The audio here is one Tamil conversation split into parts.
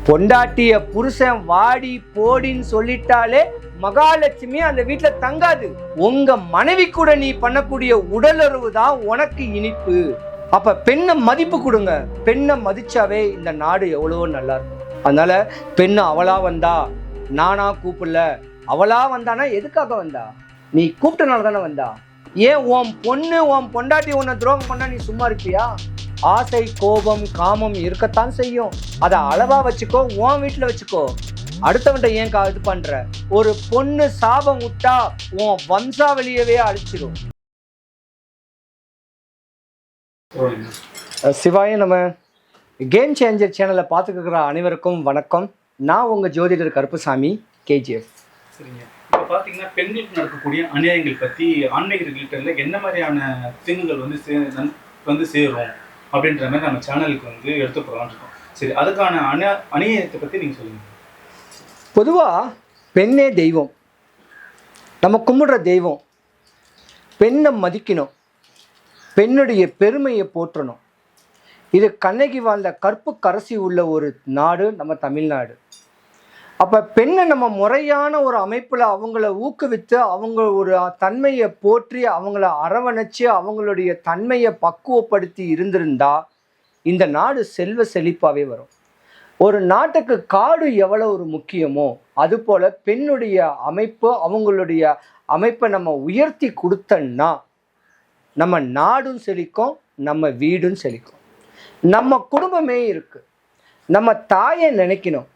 பொண்டாட்டிய புருஷன் வாடி போடின்னு சொல்லிட்டாலே மகாலட்சுமி அந்த வீட்டுல தங்காது. உங்க மனைவி கூட நீ பண்ணக்கூடிய உடலுறவு தான் உனக்கு இனிப்பு. அப்ப பெண்ணை மதிப்பு கொடுங்க. பெண்ணை மதிச்சாவே இந்த நாடு எவ்வளவோ நல்லா இருக்கும். அதனால பெண்ணு அவளா வந்தா, நானா கூப்பிடல, அவளா வந்தானா எதுக்காக வந்தா? நீ கூப்பிட்டனால தானே வந்தா. ஏன் உன் பொண்ணு உன் பொண்டாட்டி உன்னை துரோகம் பண்ணா நீ சும்மா இருப்பியா? ஆசை, கோபம், காமம் இருக்கத்தான் செய்யும். அதை அளவா வச்சுக்கோ, உன் வீட்டுல வச்சுக்கோ. அடுத்தவன்ட்ட ஏன் இது பண்ற? ஒரு பொண்ணு சாபம் விட்டா உன் வம்சாவளியவே அழிச்சிடும். சிவாய நம்ம கேம் சேஞ்சர் சேனலை பார்த்துக்கிற அனைவருக்கும் வணக்கம். நான் உங்க ஜோதிடர் கருப்புசாமி, கேஜிஎஃப். சரிங்க. இப்போ பார்த்தீங்கன்னா பெண்களுக்கு நடக்கக்கூடிய அநியாயங்கள் பற்றி ஆன்மீக ரிலேட்டடில் என்ன மாதிரியான தீங்குகள் வந்து சேரும் அப்படின்ற மாதிரி நம்ம சேனலுக்கு எடுத்து போகலான்னு இருக்கோம். சரி, அதுக்கான அநியாயத்தை பற்றி நீங்கள் சொல்லுங்கள். பொதுவாக பெண்ணே தெய்வம், நம்ம கும்பிடுற தெய்வம். பெண்ணை மதிக்கணும், பெண்ணுடைய பெருமையை போற்றணும். இது கண்ணகி வாழ்ந்த கற்பு கரசி உள்ள ஒரு நாடு நம்ம தமிழ்நாடு. அப்போ பெண்ணை நம்ம முறையான ஒரு அமைப்பில் அவங்கள ஊக்குவித்து, அவங்க ஒரு தன்மையை போற்றி, அவங்கள அரவணைச்சு, அவங்களுடைய தன்மையை பக்குவப்படுத்தி இருந்திருந்தா இந்த நாடு செல்வ செழிப்பாகவே வரும். ஒரு நாட்டுக்கு காடு எவ்வளோ ஒரு முக்கியமோ அதுபோல் பெண்ணுடைய அமைப்பு, அவங்களுடைய அமைப்பை நம்ம உயர்த்தி கொடுத்தோன்னா நம்ம நாடும் செழிக்கும், நம்ம வீடும் செழிக்கும். நம்ம குடும்பமே இருக்கு. நம்ம தாயை நினைக்கணும்,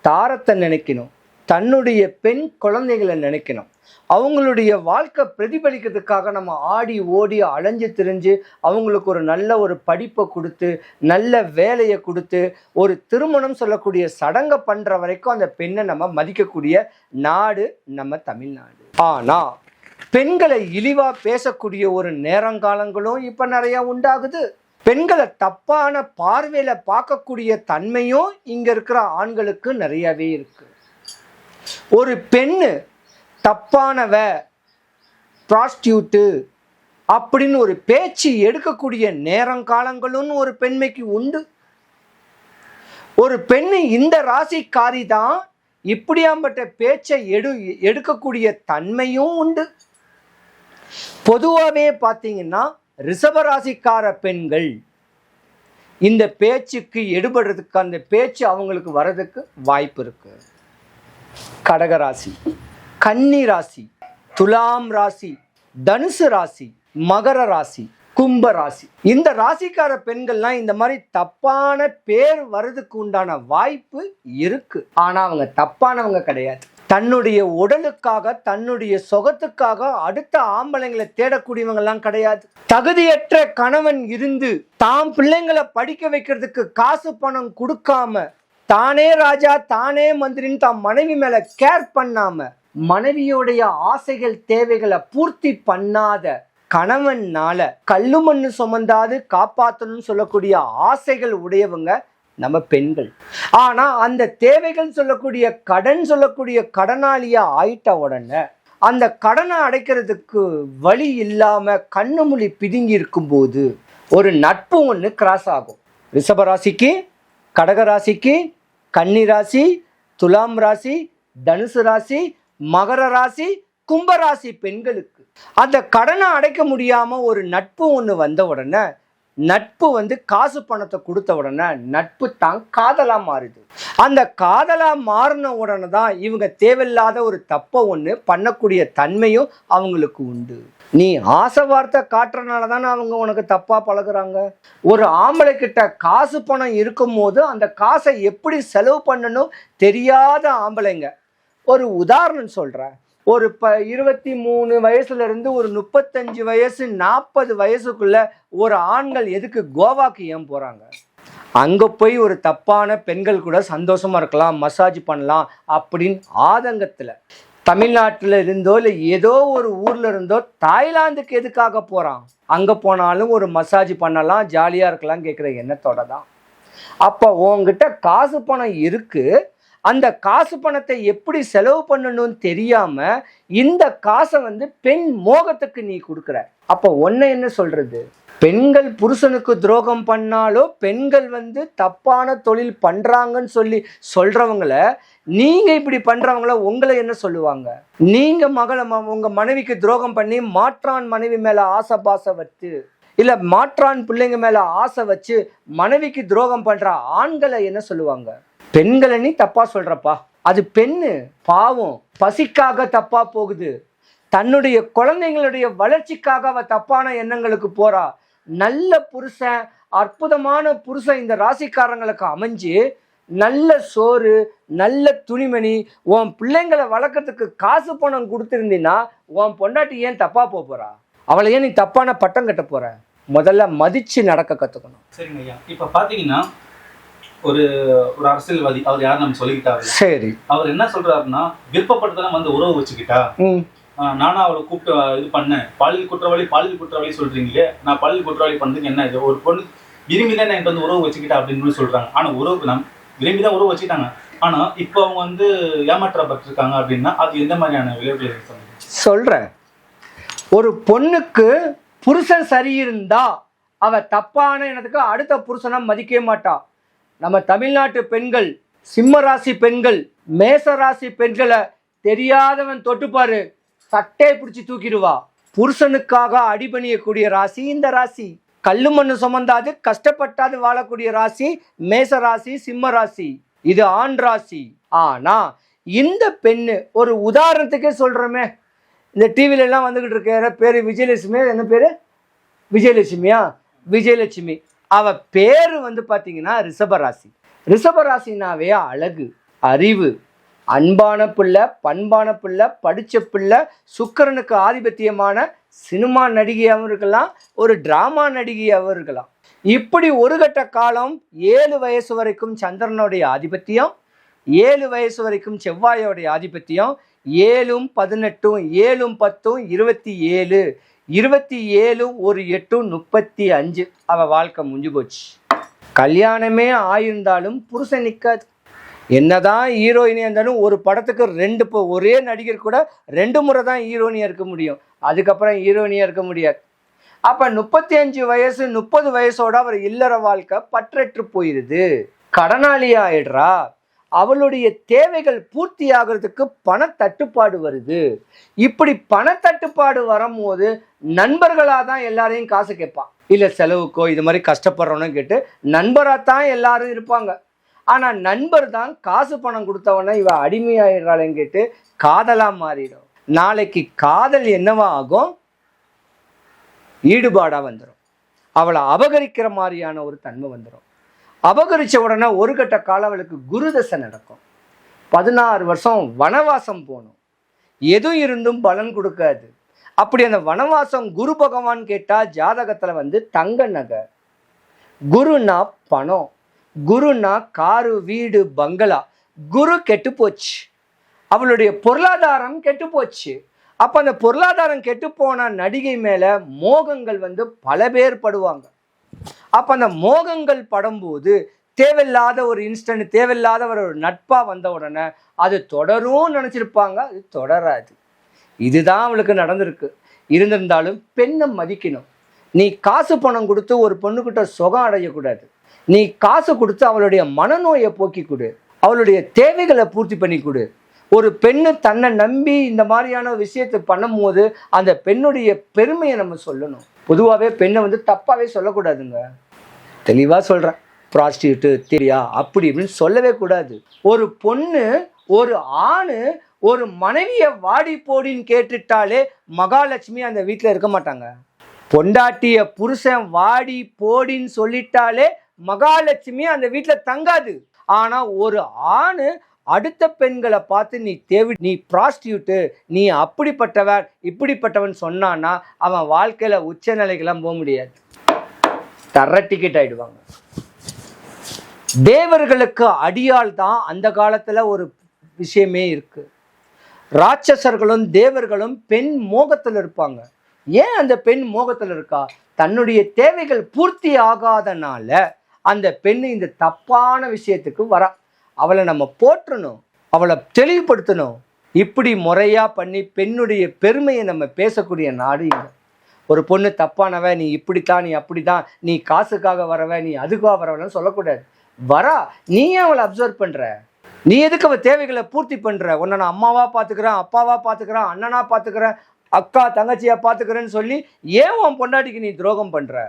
தாரத்தை நினைக்கணும், தன்னுடைய பெண் குழந்தைகளை நினைக்கணும். அவங்களுடைய வாழ்க்கை பிரதிபலிக்கிறதுக்காக நம்ம ஆடி ஓடி அலைஞ்சு திரிஞ்சு அவங்களுக்கு ஒரு நல்ல ஒரு படிப்பை கொடுத்து, நல்ல வேலையை கொடுத்து, ஒரு திருமணம் சொல்லக்கூடிய சடங்கை பண்ணுற வரைக்கும் அந்த பெண்ணை நம்ம மதிக்கக்கூடிய நாடு நம்ம தமிழ்நாடு. ஆனால் பெண்களை இழிவா பேசக்கூடிய ஒரு நேரங்காலங்களும் இப்போ நிறையா உண்டாகுது. பெண்களை தப்பான பார்வையில பார்க்கக்கூடிய தன்மையும் இங்க இருக்கிற ஆண்களுக்கு நிறையவே இருக்கு. ஒரு பெண்ணு தப்பானவ, ப்ராஸ்டியூட்டு அப்படின்னு ஒரு பேச்சு எடுக்கக்கூடிய நேரங்காலங்களும் ஒரு பெண்மைக்கு உண்டு. ஒரு பெண்ணு இந்த ராசிக்காரி தான் இப்படியாம்பட்ட பேச்சை எடுக்கக்கூடிய தன்மையும் உண்டு. பொதுவாகவே பார்த்தீங்கன்னா ரிஷபராசிக்கார பெண்கள் இந்த பேச்சுக்கு எடுபடுறதுக்கு, அந்த பேச்சு அவங்களுக்கு வர்றதுக்கு வாய்ப்பு இருக்கு. கடகராசி, கன்னி ராசி, துலாம் ராசி, தனுசு ராசி, மகர ராசி, கும்ப ராசி, இந்த ராசிக்கார பெண்கள்லாம் இந்த மாதிரி தப்பான பேர் வர்றதுக்கு உண்டான வாய்ப்பு இருக்கு. ஆனா அவங்க தப்பானவங்க கிடையாது. தன்னுடைய உடலுக்காக, தன்னுடைய சுகத்துக்காக அடுத்த ஆம்பளைங்களை தேடக்கூடியவங்கெல்லாம் கிடையாது. தகுதியற்ற கணவன் இருந்து தாம் பிள்ளைங்களை படிக்க வைக்கிறதுக்கு காசு பணம் கொடுக்காம, தானே ராஜா தானே மந்திரின்னு தாம் மனைவி மேல கேர் பண்ணாம, மனைவியோடைய ஆசைகள் தேவைகளை பூர்த்தி பண்ணாத கணவனால கல்லு மண்ணு சுமந்தாது காப்பாற்றணும்னு சொல்லக்கூடிய ஆசைகள் உடையவங்க நம்ம பெண்கள். ஆனா அந்த தேவைகள் சொல்லக்கூடிய கடன் சொல்லக்கூடிய கடனாளியா ஆயிட்ட உடனே அந்த கடனை அடைக்கிறதுக்கு வழி இல்லாம கண்ணு மொழி பிதுங்கி இருக்கும்போது ஒரு நட்பு ஒன்று கிராஸ் ஆகும். ரிஷபராசிக்கு, கடகராசிக்கு, கன்னி ராசி, துலாம் ராசி, தனுசு ராசி, மகர ராசி, கும்பராசி பெண்களுக்கு அந்த கடனை அடைக்க முடியாம ஒரு நட்பு ஒன்று வந்த உடனே, நட்பு காசு பணத்தை கொடுத்த உடனே நட்பு தான் காதலா மாறுது. அந்த காதலா மாறின உடனே தான் இவங்க தேவையில்லாத ஒரு தப்பை ஒன்று பண்ணக்கூடிய தன்மையும் அவங்களுக்கு உண்டு. நீ ஆசை வார்த்தை காட்டுறதுனால தானே அவங்க உனக்கு தப்பா பழகுறாங்க. ஒரு ஆம்பளை கிட்ட காசு பணம் இருக்கும் போது அந்த காசை எப்படி செலவு பண்ணணும் தெரியாத ஆம்பளைங்க. ஒரு உதாரணம் சொல்றேன். ஒரு 23 வயசுல இருந்து ஒரு 35 வயசு 40 வயசுக்குள்ள ஒரு ஆண்கள் எதுக்கு கோவாக்கு ஏன் போறாங்க? அங்க போய் ஒரு தப்பான பெண்கள் கூட சந்தோஷமா இருக்கலாம், மசாஜ் பண்ணலாம் அப்படின்னு ஆதங்கத்துல தமிழ்நாட்டில் இருந்தோ இல்லை ஏதோ ஒரு ஊர்ல இருந்தோ தாய்லாந்துக்கு எதுக்காக போறான்? அங்க போனாலும் ஒரு மசாஜ் பண்ணலாம், ஜாலியா இருக்கலாம் கேட்குற எண்ணத்தோட தான். அப்போ உங்ககிட்ட காசு பணம் இருக்கு, அந்த காசு பணத்தை எப்படி செலவு பண்ணணும்னு தெரியாம இந்த காசை பெண் மோகத்துக்கு நீ கொடுக்குற. அப்போ ஒன்ன என்ன சொல்றது? பெண்கள் புருஷனுக்கு துரோகம் பண்ணாலோ பெண்கள் வந்து தப்பான தொழில் பண்றாங்கன்னு சொல்றவங்கள நீங்க இப்படி பண்றவங்கள உங்களை என்ன சொல்லுவாங்க? நீங்க உங்க மனைவிக்கு துரோகம் பண்ணி மாற்றான் மனைவி மேல ஆசை பாசை வச்சு இல்ல மாற்றான் பிள்ளைங்க மேல ஆசை வச்சு மனைவிக்கு துரோகம் பண்ற ஆண்களை என்ன சொல்லுவாங்க? பெண்களை நீ தப்பா சொல்றப்பா, அது பெண்ணு பாவம், பசிக்காக தப்பா போகுது, தன்னுடைய குழந்தைங்களுடைய வளர்ச்சிக்காக அவ தப்பான எண்ணங்களுக்கு போறா. நல்ல புருஷன், அற்புதமான புருஷன் இந்த ராசிக்காரங்களுக்கு அமைஞ்சு நல்ல சோறு, நல்ல துணிமணி, உன் பிள்ளைங்களை வளர்க்கறதுக்கு காசு பணம் கொடுத்துருந்தீங்கன்னா உன் பொண்டாட்டி ஏன் தப்பா போறா? அவளை ஏன் நீ தப்பான பட்டம் கட்ட போற? முதல்ல மதிச்சு நடக்க கத்துக்கணும். சரிங்க ஐயா, இப்ப பாத்தீங்கன்னா ஒரு ஒரு அரசியல்வாதி, அவர் யாரும் நம்ம சொல்லிக்கிட்டாரு. சரி, அவர் என்ன சொல்றாருன்னா, விருப்பப்பட்டதெல்லாம் வந்து உறவு வச்சுக்கிட்டா நானா அவளை கூப்பிட்டு இது பண்ணேன், பாலியல் குற்றவாளி சொல்றீங்களே, நான் பாலியல் குற்றவாளி பண்ணதுக்கு என்ன இது? ஒரு பொண்ணு விரும்பிதான் என்கிட்ட வந்து உறவு வச்சுக்கிட்டா அப்படின்னு சொல்றாங்க. ஆனா உறவு விரும்பிதான் உறவு வச்சுக்கிட்டாங்க, ஆனா இப்போ அவங்க வந்து ஏமாற்றப்பட்டிருக்காங்க அப்படின்னா அது எந்த மாதிரியான விளைவுகளை சொல்றேன்? ஒரு பொண்ணுக்கு புருஷன் சரியிருந்தா அவ தப்பான இடத்துக்கு அடுத்த புருஷனை மதிக்கவே மாட்டா. நம்ம தமிழ்நாட்டு பெண்கள், சிம்ம ராசி பெண்கள், மேச ராசி பெண்களை தெரியாதவன் தொட்டுப்பாரு, சட்டை பிடிச்சி தூக்கிடுவா. புருஷனுக்காக அடிபணியக்கூடிய ராசி இந்த ராசி. கல்லு மண்ணு சுமந்தாது கஷ்டப்பட்டாது வாழக்கூடிய ராசி மேச ராசி, சிம்ம ராசி. இது ஆண் ராசி. ஆனா இந்த பெண்ணு, ஒரு உதாரணத்துக்கே சொல்றோமே, இந்த டிவில எல்லாம் வந்துகிட்டு இருக்க பேரு விஜயலட்சுமி, என்ன பேரு? விஜயலட்சுமியா? விஜயலட்சுமி. அவ பேரு வந்து பாத்தீங்கன்னா ரிஷபராசி. ரிஷபராசினாவே அழகு, அறிவு, அன்பான பிள்ளை, பண்பான பிள்ளை, படிச்ச பிள்ளை, சுக்கிரனுக்கு ஆதிபத்தியமான சினிமா நடிகையாகவும் இருக்கலாம், ஒரு டிராமா நடிகையாகவும் இருக்கலாம். இப்படி ஒரு கட்ட காலம் 7 வயசு வரைக்கும் சந்திரனுடைய ஆதிபத்தியம், 7 வயசு வரைக்கும் செவ்வாயோடைய ஆதிபத்தியம், 7ம் 18ம் 7ம் 10ம் 27, 27 ஒரு 8 35. அவ வாழ்க்கை முடிஞ்சு போச்சு. கல்யாணமே ஆயிருந்தாலும் புருஷன் நிற்காது. என்னதான் ஹீரோயினியா இருந்தாலும் ஒரு படத்துக்கு ஒரே நடிகர் கூட 2 முறை தான் ஹீரோயினியா இருக்க முடியும், அதுக்கப்புறம் ஹீரோயினியா இருக்க முடியாது. அப்ப 35 வயசு 30 வயசோட அவர் இல்லற வாழ்க்கை பற்றற்று போயிருது, கடனாளி ஆயிடுறா. அவளுடைய தேவைகள் பூர்த்தி ஆகிறதுக்கு பண தட்டுப்பாடு வருது. இப்படி பண தட்டுப்பாடு வரும்போது நண்பர்களாக தான் எல்லாரையும் காசு கேட்பான், இல்லை செலவுக்கோ இது மாதிரி கஷ்டப்படுறோன்னு கேட்டு நண்பராகத்தான் எல்லாரும் இருப்பாங்க. ஆனால் நண்பர் தான் காசு பணம் கொடுத்தவொன்னே இவ அடிமையாயிடுறாளேன்னு கேட்டு காதலாக மாறிடும். நாளைக்கு காதல் என்னவா ஆகும்? ஈடுபாடாக வந்துடும், அவளை அபகரிக்கிற மாதிரியான ஒரு தன்மை வந்துடும். அபகரித்த உடனே ஒரு கட்ட காலம் அவளுக்கு குருதசை நடக்கும். 16 வருஷம் வனவாசம் போகணும், எதுவும் இருந்தும் பலன் கொடுக்காது. அப்படி அந்த வனவாசம் குரு பகவான் கேட்டால் ஜாதகத்தில் வந்து தங்க நகை, குருனா பணம், குருனா காரு வீடு பங்களா. குரு கெட்டு போச்சு, அவளுடைய பொருளாதாரம் கெட்டு போச்சு. அப்போ அந்த பொருளாதாரம் கெட்டு போன நடிகை மேலே மோகங்கள் வந்து பல பேர் படுவாங்க. அப்போ அந்த மோகங்கள் படும்போது தேவையில்லாத ஒரு இன்ஸ்டன்ட், தேவையில்லாத ஒரு நட்பாக வந்த உடனே அது தொடரும் நினச்சிருப்பாங்க, அது தொடராது. இதுதான் அவளுக்கு நடந்திருக்கு. இருந்திருந்தாலும் பெண்ணை மதிக்கணும். நீ காசு பணம் கொடுத்து ஒரு பொண்ணுக்கிட்ட சுகம் அடையக்கூடாது. நீ காசு கொடுத்து அவளுடைய மனநோயை போக்கி கொடு, அவளுடைய தேவைகளை பூர்த்தி பண்ணி கொடு. ஒரு பெண்ணு தன்னை நம்பி இந்த மாதிரியான விஷயத்தை பண்ணும் போது அந்த பெண்ணுடைய பெருமையை நம்ம சொல்லணும். பொதுவாகவே பெண்ணை வந்து தப்பாகவே சொல்லக்கூடாதுங்க, தெளிவாக சொல்கிறேன். ப்ராஸ்டியூட்டு தெரியா அப்படி இப்படின்னு சொல்லவே கூடாது. ஒரு பொண்ணு, ஒரு ஆணு ஒரு மனைவியை வாடி போடின்னு கேட்டுட்டாலே மகாலட்சுமி அந்த வீட்டில் இருக்க மாட்டாங்க. பொண்டாட்டிய புருஷன் வாடி போடின்னு சொல்லிட்டாலே மகாலட்சுமி அந்த வீட்டில் தங்காது. ஆனால் ஒரு ஆணு அடுத்த பெண்களை பார்த்து நீ ப்ராஸ்டியூட்டு, நீ அப்படிப்பட்டவர் இப்படிப்பட்டவன் சொன்னான்னா அவன் வாழ்க்கையில் உச்ச நிலைக்கெல்லாம் போக முடியாது, தர டிக்கெட் ஆயிடுவாங்க. தேவர்களுக்கு அடியால் தான் அந்த காலத்தில் ஒரு விஷயமே இருக்கு. ராட்சசர்களும் தேவர்களும் பெண் மோகத்தில் இருப்பாங்க. ஏன் அந்த பெண் மோகத்தில் இருக்கா? தன்னுடைய தேவைகள் பூர்த்தி ஆகாதனால அந்த பெண் இந்த தப்பான விஷயத்துக்கு வரா. அவளை நம்ம போற்றணும், அவளை தெளிவுபடுத்தணும். இப்படி முறையாக பண்ணி பெண்ணுடைய பெருமையை நம்ம பேசக்கூடிய நாடு இங்கே. ஒரு பொண்ணு தப்பானவ, நீ இப்படித்தான், நீ அப்படித்தான், நீ காசுக்காக வரவ, நீ அதுக்காக வரவன்னு சொல்லக்கூடாது. வரா, நீ ஏன் அவளை அப்சர்வ் பண்ற? நீ எதுக்கு அவள் தேவைகளை பூர்த்தி பண்ற? உன்னை நான் அம்மாவா பார்த்துக்கிறேன், அப்பாவா பார்த்துக்கிறேன், அண்ணனா பார்த்துக்கிறேன், அக்கா தங்கச்சியா பார்த்துக்கிறேன்னு சொல்லி ஏன் உன் பொண்டாட்டிக்கு நீ துரோகம் பண்ற?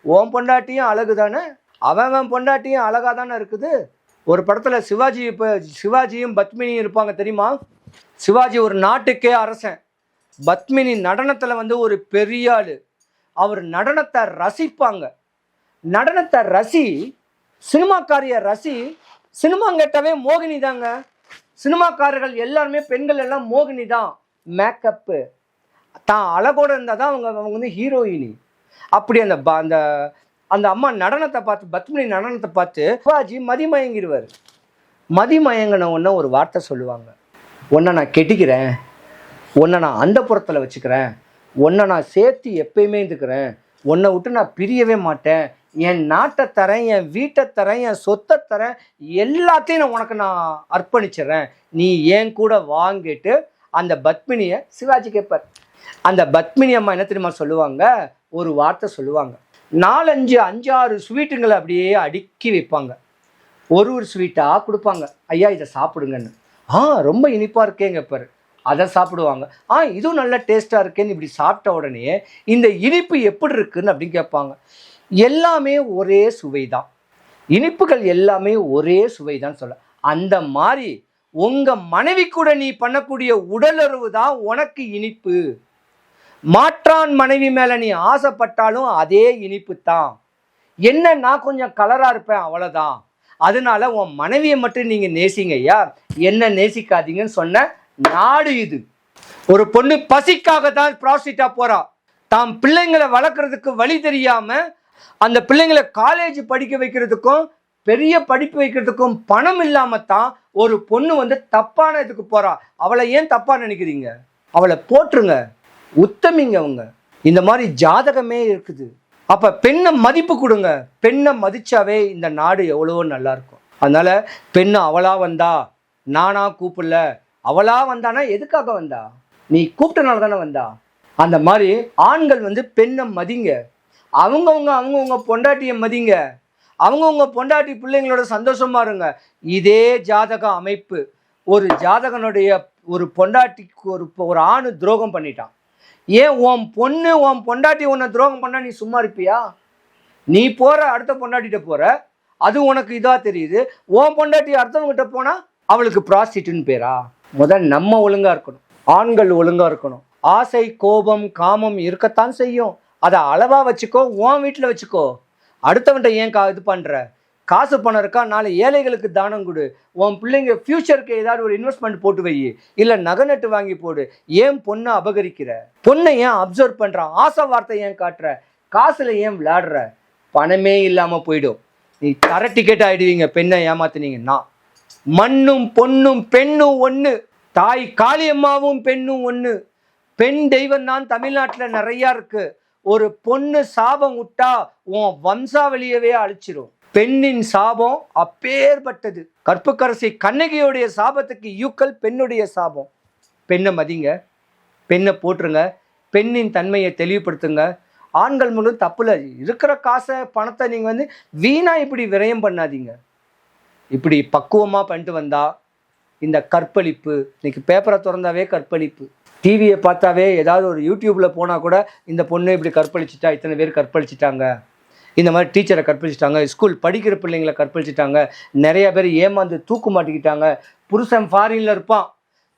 உன் பொண்டாட்டியும் அழகு தானே, அவன் பொண்டாட்டியும் அழகா தானே இருக்குது. ஒரு படத்தில் சிவாஜியும் பத்மினியும் இருப்பாங்க தெரியுமா? சிவாஜி ஒரு நாட்டுக்கே அரசன், பத்மினி நடனத்தில் ஒரு பெரிய ஆள். அவர் நடனத்தை ரசிப்பாங்க. நடனத்தை சினிமாக்காரிய சினிமா கேட்டாவே மோகினி தாங்க. சினிமாக்காரர்கள் எல்லாருமே பெண்கள் எல்லாம் மோகினி தான். மேக்கப்பு தான் அழகோடு இருந்தால் தான் அவங்க ஹீரோயினி. அப்படி அந்த அந்த அம்மா நடனத்தை பார்த்து, பத்மினி நடனத்தை பார்த்து சிவாஜி மதிமயங்கிடுவார். மதிமயங்கின உடனே ஒரு வார்த்தை சொல்லுவாங்க, உன்னை நான் கெட்டிக்கிறேன், உன்னை நான் அந்த புறத்தில் வச்சுக்கிறேன், உன்னை நான் சேர்த்து எப்பயுமே இருந்துக்கிறேன், உன்னை விட்டு நான் பிரியவே மாட்டேன், என் நாட்டை தரேன், என் வீட்டை தரேன், என் சொத்தை தரேன், எல்லாத்தையும் நான் உனக்கு நான் அர்ப்பணிச்சிடறேன், நீ ஏன் கூட வாங்கிட்டு அந்த பத்மினியை சிவாஜி கேட்பார். அந்த பத்மினி அம்மா என்ன தெரியுமா சொல்லுவாங்க? ஒரு வார்த்தை சொல்லுவாங்க. 4-5-6 ஸ்வீட்டுங்களை அப்படியே அடுக்கி வைப்பாங்க. ஒரு ஸ்வீட்டாக கொடுப்பாங்க. ஐயா இதை சாப்பிடுங்கன்னு. ரொம்ப இனிப்பாக இருக்கேங்க பாரு, அதை சாப்பிடுவாங்க. இதுவும் நல்ல டேஸ்ட்டாக இருக்கேன்னு இப்படி சாப்பிட்ட உடனே இந்த இனிப்பு எப்படி இருக்குன்னு அப்படின்னு கேட்பாங்க. எல்லாமே ஒரே சுவை தான், இனிப்புகள் எல்லாமே ஒரே சுவை தான் சொல்ல. அந்த மாதிரி உங்கள் மனைவி கூட நீ பண்ணக்கூடிய உடலுறவு தான் உனக்கு இனிப்பு. மாற்றான் மனைவி மேலே நீ ஆசைப்பட்டாலும் அதே இனிப்பு தான். என்ன, நான் கொஞ்சம் கலராக இருப்பேன் அவ்வளோதான், அதனால உன் மனைவியை மட்டும் நீங்கள் நேசிங்க ஐயா, என்ன நேசிக்காதீங்கன்னு சொன்ன நாடு இது. ஒரு பொண்ணு பசிக்காக தான் ப்ராஸ்டியூட்டா போறா. தாம் பிள்ளைங்களை வளர்க்குறதுக்கு வழி தெரியாமல் அந்த பிள்ளைங்களை காலேஜ் படிக்க வைக்கிறதுக்கும் பெரிய படிப்பு வைக்கிறதுக்கும் பணம் இல்லாமல் தான் ஒரு பொண்ணு தப்பான இதுக்கு போறா. அவளை ஏன் தப்பா நினைக்கிறீங்க? அவளை போட்டுருங்க, உத்தமிங்க அவங்க. இந்த மாதிரி ஜாதகமே இருக்குது. அப்போ பெண்ணை மதிப்பு கொடுங்க. பெண்ணை மதிச்சாவே இந்த நாடு எவ்வளவோ நல்லா இருக்கும். அதனால பெண்ணு அவளா வந்தா, நானா கூப்பிடல, அவளா வந்தானா எதுக்காக வந்தா? நீ கூப்பிட்டனால தானே வந்தா. அந்த மாதிரி ஆண்கள் பெண்ணை மதிங்க. அவங்கவுங்க பொண்டாட்டியை மதிங்க. அவங்கவுங்க பொண்டாட்டி பிள்ளைங்களோட சந்தோஷமா இருங்க. இதே ஜாதக அமைப்பு, ஒரு ஜாதகனுடைய ஒரு பொண்டாட்டிக்கு ஒரு ஆணு துரோகம் பண்ணிட்டான். ஏன் உன் பொண்டாட்டி உன்னை துரோகம் பண்ணா நீ சும்மா இருப்பியா? நீ போற அடுத்த பொண்டாட்டிகிட்ட போற, அது உனக்கு இதா தெரியுது. உன் பொண்டாட்டி அடுத்தவங்கிட்ட போனா அவளுக்கு ப்ராஸ்டியூட்னு பேரா? நம்ம ஒழுங்கா இருக்கணும், ஆண்கள் ஒழுங்கா இருக்கணும். ஆசை, கோபம், காமம் இருக்கத்தான் செய்யும். அதை அளவா வச்சுக்கோ, உன் வீட்டில் வச்சுக்கோ. அடுத்தவன்ட்ட ஏன் இது பண்ற? காசு பணம் இருக்கா, 4 ஏழைகளுக்கு தானம் கொடு. உன் பிள்ளைங்க ஃபியூச்சருக்கு ஏதாவது ஒரு இன்வெஸ்ட்மெண்ட் போட்டு வை, இல்லை நகை நட்டு வாங்கி போடு. ஏன் பொண்ணை அபகரிக்கிற? பொண்ணை ஏன் அப்சர்வ் பண்றான்? ஆசை வார்த்தை ஏன் காட்டுற? காசுல ஏன் விளையாடுற? பணமே இல்லாம போயிடும். நீ தர டிக்கெட் ஆயிடுவீங்க பெண்ணை ஏமாத்தினீங்கன்னா. மண்ணும் பொண்ணும் பெண்ணும் ஒன்று, தாய் காளியம்மாவும் பெண்ணும் ஒன்று. பெண் தெய்வம் தான் தமிழ்நாட்டில் நிறையா இருக்கு. ஒரு பொண்ணு சாபம் விட்டா உன் வம்சாவளியவே அழிச்சிரும். பெண்ணின் சாபம் அப்பேற்பட்டது. கற்புக்கரசி கண்ணகியோடைய சாபத்துக்கு ஈக்குவல் பெண்ணுடைய சாபம். பெண்ணை மதிங்க, பெண்ணை போட்டுருங்க, பெண்ணின் தன்மையை தெளிவுபடுத்துங்க. ஆண்கள் முழு தப்புல இருக்கிற காசை பணத்தை நீங்கள் வீணா இப்படி விரயம் பண்ணாதீங்க. இப்படி பக்குவமாக பண்ணிட்டு வந்தா இந்த கற்பழிப்பு, இன்னைக்கு பேப்பரை திறந்தாவே கற்பழிப்பு, டிவியை பார்த்தாவே ஏதாவது ஒரு யூடியூப்பில் போனால் கூட இந்த பொண்ணு இப்படி கற்பழிச்சிட்டா, இத்தனை பேர் கற்பழிச்சிட்டாங்க, இந்த மாதிரி டீச்சரை கற்பழிச்சிட்டாங்க, ஸ்கூல் படிக்கிற பிள்ளைங்களை கற்பழிச்சிட்டாங்க, நிறைய பேர் ஏமாந்து தூக்கு மாட்டிக்கிட்டாங்க. புருஷன் ஃபாரின்ல இருப்பான்,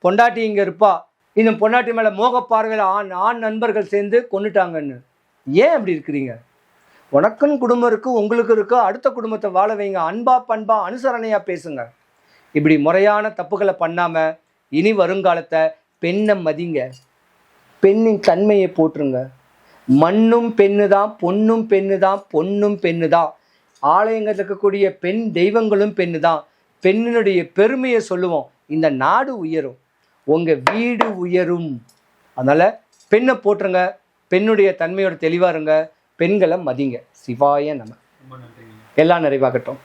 பொண்டாட்டி இங்கே இருப்பா, இன்னும் பொண்டாட்டி மேலே மோக பார்வையில் ஆண் நண்பர்கள் சேர்ந்து கொண்டுட்டாங்கன்னு. ஏன் அப்படி இருக்கிறீங்க? உனக்குன்னு குடும்பம் இருக்குது, உங்களுக்கு இருக்குது, அடுத்த குடும்பத்தை வாழ வைங்க. அன்பா பண்பா அனுசரணையாக பேசுங்க. இப்படி முறையான தப்புகளை பண்ணாமல் இனி வருங்காலத்தை பெண்ணை மதிங்க, பெண்ணின் தன்மையை போட்டுருங்க. மண்ணும் பெண்ணு தான், பொண்ணும் பெண்ணு தான், பொண்ணும் பெண்ணு தான். ஆலயங்களில் இருக்கக்கூடிய பெண் தெய்வங்களும் பெண்ணு தான். பெண்ணினுடைய பெருமையை சொல்லுவோம், இந்த நாடு உயரும், உங்கள் வீடு உயரும். அதனால் பெண்ணை போட்டுருங்க, பெண்ணுடைய தன்மையோட தெளிவாக இருங்க, பெண்களை மதிங்க. சிவாய நம. எல்லாம் நிறைவாகட்டும்.